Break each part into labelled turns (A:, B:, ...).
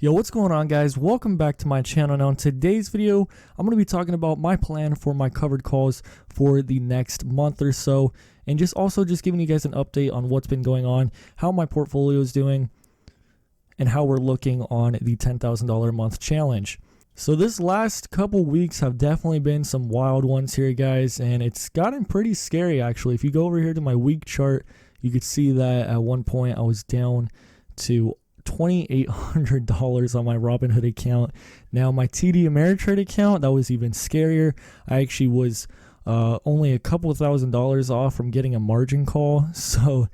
A: Yo, what's going on, guys? Welcome back to my channel. Now in today's video, I'm going to be talking about my plan for my covered calls for the next month or so, and just giving you guys an update on what's been going on, how my portfolio is doing, and how we're looking on the $10,000 a month challenge. So this last couple weeks have definitely been some wild ones here, guys, and it's gotten pretty scary actually. If you go over here to my week chart, you could see that at one point I was down to $2,800 on my Robinhood account. Now my TD Ameritrade account, that was even scarier. I actually was only a couple $1,000s off from getting a margin call. So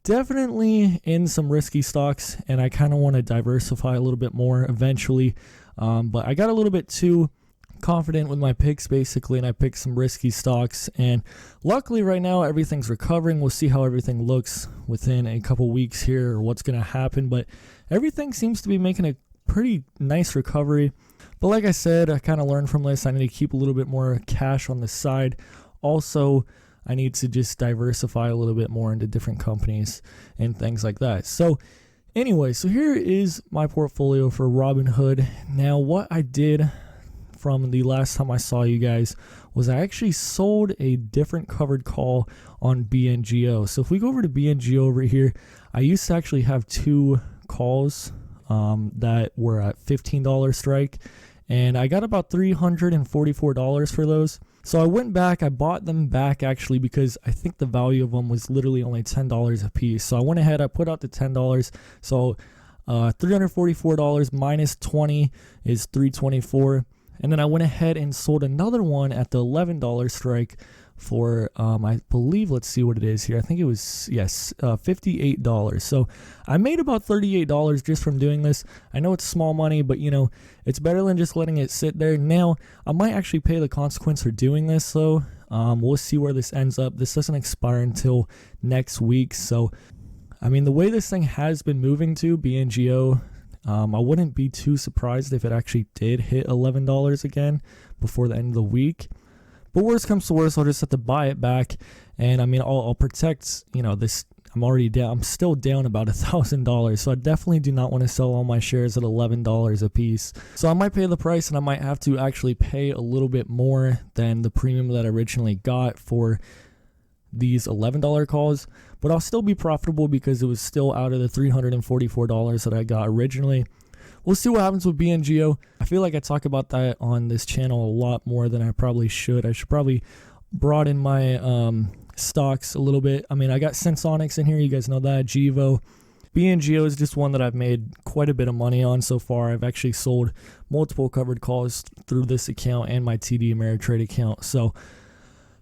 A: definitely in some risky stocks, and I kind of want to diversify a little bit more eventually. But I got a little bit too confident with my picks basically, and I picked some risky stocks, and luckily right now everything's recovering. We'll see how everything looks within a couple weeks here, or what's going to happen, but everything seems to be making a pretty nice recovery. But like I said, I kind of learned from this. I need to keep a little bit more cash on the side. Also, I need to just diversify a little bit more into different companies and things like that. So anyway, so here is my portfolio for Robinhood. Now what I did from the last time I saw you guys was I actually sold a different covered call on BNGO. So if we go over to BNGO over here, I used to actually have two calls that were at $15 strike, and I got about $344 for those. So I went back, I bought them back actually because I think the value of them was literally only $10 a piece. So I went ahead, I put out the $10. So $344 minus 20 is $324. And then I went ahead and sold another one at the $11 strike for, I believe, let's see what it is here. I think it was, yes, $58. So I made about $38 just from doing this. I know it's small money, but you know, it's better than just letting it sit there. Now, I might actually pay the consequence for doing this, so we'll see where this ends up. This doesn't expire until next week. So, I mean, the way this thing has been moving to BNGO, I wouldn't be too surprised if it actually did hit $11 again before the end of the week. But worst comes to worst, I'll just have to buy it back. And I mean, I'll protect, you know, this. I'm already down. I'm still down about $1,000. So I definitely do not want to sell all my shares at $11 a piece. So I might pay the price, and I might have to actually pay a little bit more than the premium that I originally got for these $11 calls, but I'll still be profitable because it was still out of the $344 that I got originally. We'll see what happens with BNGO. I feel like I talk about that on this channel a lot more than I probably should. I should probably broaden my stocks a little bit. I mean, I got Sensonics in here, you guys know that, Gevo. BNGO is just one that I've made quite a bit of money on so far. I've actually sold multiple covered calls through this account and my TD Ameritrade account, so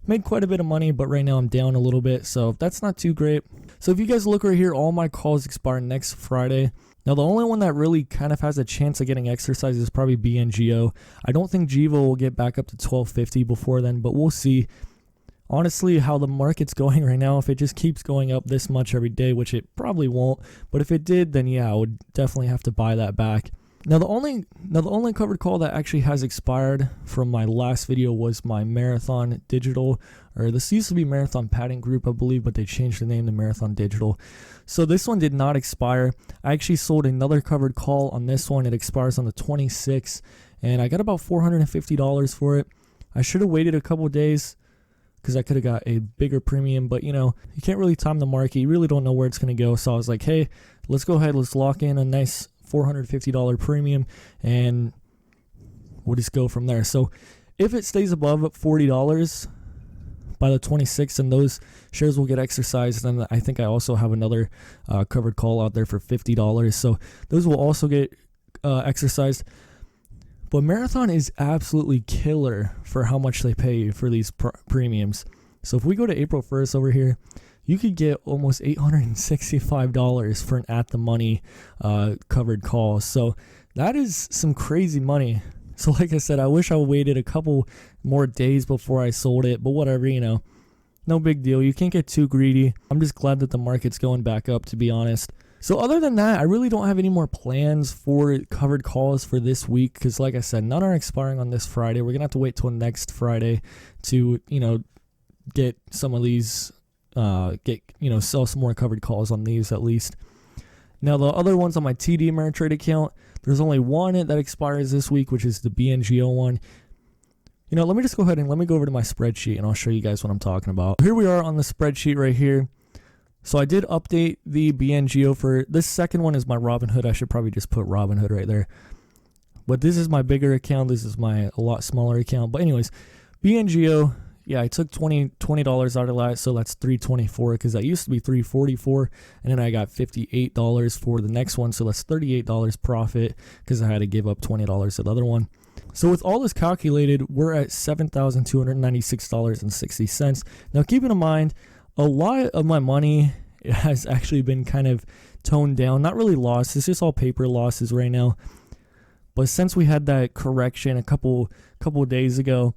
A: made quite a bit of money, but right now I'm down a little bit, so that's not too great. So if you guys look right here, all my calls expire next Friday. Now the only one that really kind of has a chance of getting exercised is probably BNGO. I don't think Gevo will get back up to $12.50 before then, but we'll see. Honestly, how the market's going right now, if it just keeps going up this much every day, which it probably won't, but if it did, then yeah, I would definitely have to buy that back. Now the only covered call that actually has expired from my last video was my Marathon Digital, or this used to be Marathon Padding Group, I believe, but they changed the name to Marathon Digital. So this one did not expire. I actually sold another covered call on this one. It expires on the 26th, and I got about $450 for it. I should have waited a couple days because I could have got a bigger premium, but you know, you can't really time the market. You really don't know where it's going to go. So I was like, hey, let's go ahead, let's lock in a nice $450 premium, and we'll just go from there. So if it stays above $40 by the 26th, and those shares will get exercised, then I think I also have another covered call out there for $50. So those will also get exercised. But Marathon is absolutely killer for how much they pay you for these premiums. So if we go to April 1st over here, you could get almost $865 for an at-the-money covered call. So that is some crazy money. So like I said, I wish I waited a couple more days before I sold it, but whatever, you know, no big deal. You can't get too greedy. I'm just glad that the market's going back up, to be honest. So other than that, I really don't have any more plans for covered calls for this week because, like I said, none are expiring on this Friday. We're going to have to wait till next Friday to, you know, get some of these sell some more covered calls on these at least. Now the other ones on my TD Ameritrade account, There's only one that expires this week, which is the BNGO one. You know, let me just go ahead and let me go over to my spreadsheet and I'll show you guys what I'm talking about. Here we are on the spreadsheet right here. So I did update the BNGO for this second one is my Robinhood. I should probably just put Robinhood right there. But this is my bigger account. This is my a lot smaller account. But anyways, BNGO, yeah, I took $20 out of that, so that's $324 because that used to be $344, and then I got $58 for the next one, so that's $38 profit because I had to give up $20 at the other one. So with all this calculated, we're at $7,296.60. Now keeping in mind, a lot of my money has actually been kind of toned down, not really lost. It's just all paper losses right now. But since we had that correction a couple of days ago,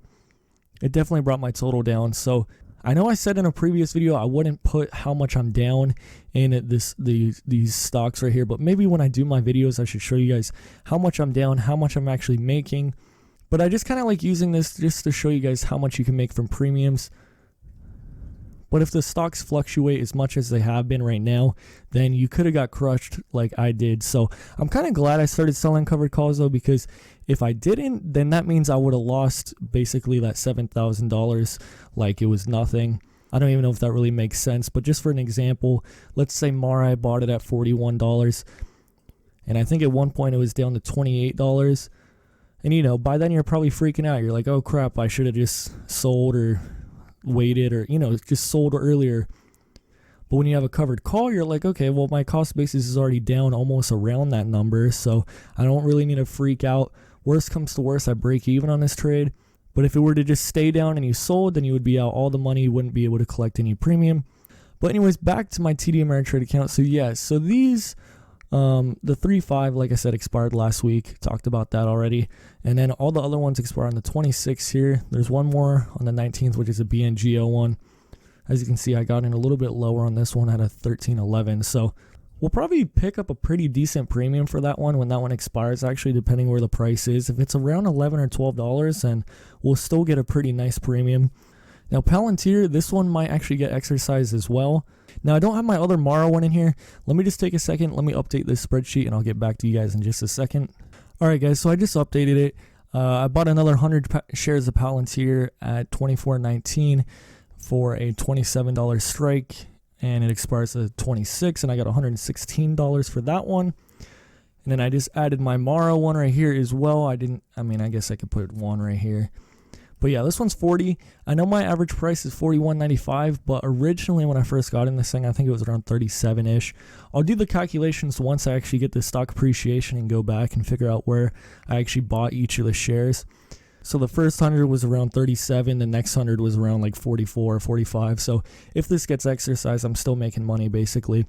A: it definitely brought my total down. So I know I said in a previous video I wouldn't put how much I'm down in these stocks right here, but maybe when I do my videos I should show you guys how much I'm down, how much I'm actually making. But I just kind of like using this just to show you guys how much you can make from premiums. But if the stocks fluctuate as much as they have been right now, then you could have got crushed like I did. So I'm kind of glad I started selling covered calls though, because if I didn't, then that means I would have lost basically that $7,000 like it was nothing. I don't even know if that really makes sense, but just for an example, let's say Mara, I bought it at $41, and I think at one point it was down to $28. And you know, by then you're probably freaking out. You're like, oh crap, I should have just sold or waited, or you know, just sold earlier. But when you have a covered call, you're like, okay, well, my cost basis is already down almost around that number, so I don't really need to freak out. Worst comes to worst, I break even on this trade. But if it were to just stay down and you sold, then you would be out all the money. You wouldn't be able to collect any premium. But anyways, back to my TD Ameritrade account. So yeah, so these the 3.5, like I said, expired last week. Talked about that already. And then all the other ones expire on the 26th here. There's one more on the 19th, which is a BNGO one. As you can see, I got in a little bit lower on this one at a 13.11. So we'll probably pick up a pretty decent premium for that one when that one expires, actually, depending where the price is. If it's around $11 or $12, then we'll still get a pretty nice premium. Now, Palantir, this one might actually get exercised as well. Now, I don't have my other Mara one in here. Let me just take a second. Let me update this spreadsheet, and I'll get back to you guys in just a second. All right, guys, so I just updated it. I bought another 100 shares of Palantir at $24.19 for a $27 strike, and it expires at $26, and I got $116 for that one. And then I just added my Mara one right here as well. I guess I could put one right here. But yeah, this one's 40. I know my average price is $41.95, but originally when I first got in this thing, I think it was around 37-ish. I'll do the calculations once I actually get the stock appreciation and go back and figure out where I actually bought each of the shares. So the first 100 was around 37, the next 100 was around like 44 or 45. So if this gets exercised, I'm still making money basically.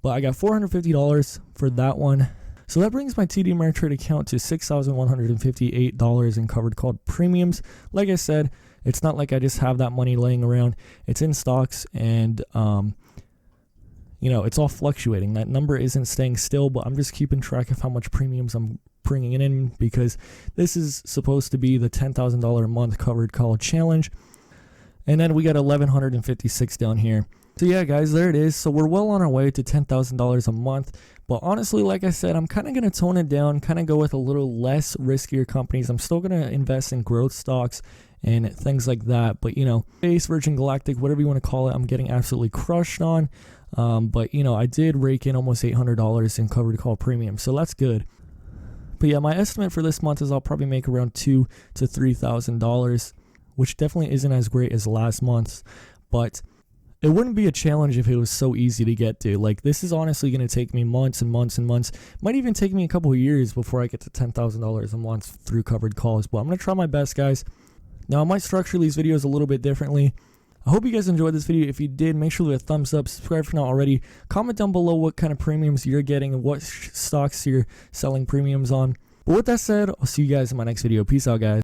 A: But I got $450 for that one. So that brings my TD Ameritrade account to $6,158 in covered call premiums. Like I said, it's not like I just have that money laying around. It's in stocks, and you know, it's all fluctuating. That number isn't staying still, but I'm just keeping track of how much premiums I'm bringing in, because this is supposed to be the $10,000 a month covered call challenge. And then we got 1,156 down here. So yeah, guys, there it is. So we're well on our way to $10,000 a month. But honestly, like I said, I'm kind of going to tone it down, kind of go with a little less riskier companies. I'm still going to invest in growth stocks and things like that. But, you know, Base, Virgin Galactic, whatever you want to call it, I'm getting absolutely crushed on. But, you know, I did rake in almost $800 in covered call premium. So that's good. But yeah, my estimate for this month is I'll probably make around $2,000 to $3,000, which definitely isn't as great as last month's. But it wouldn't be a challenge if it was so easy to get to. Like, this is honestly going to take me months and months and months. Might even take me a couple of years before I get to $10,000 a month through covered calls. But I'm going to try my best, guys. Now, I might structure these videos a little bit differently. I hope you guys enjoyed this video. If you did, make sure to leave a thumbs up. Subscribe if you're not already. Comment down below what kind of premiums you're getting and what stocks you're selling premiums on. But with that said, I'll see you guys in my next video. Peace out, guys.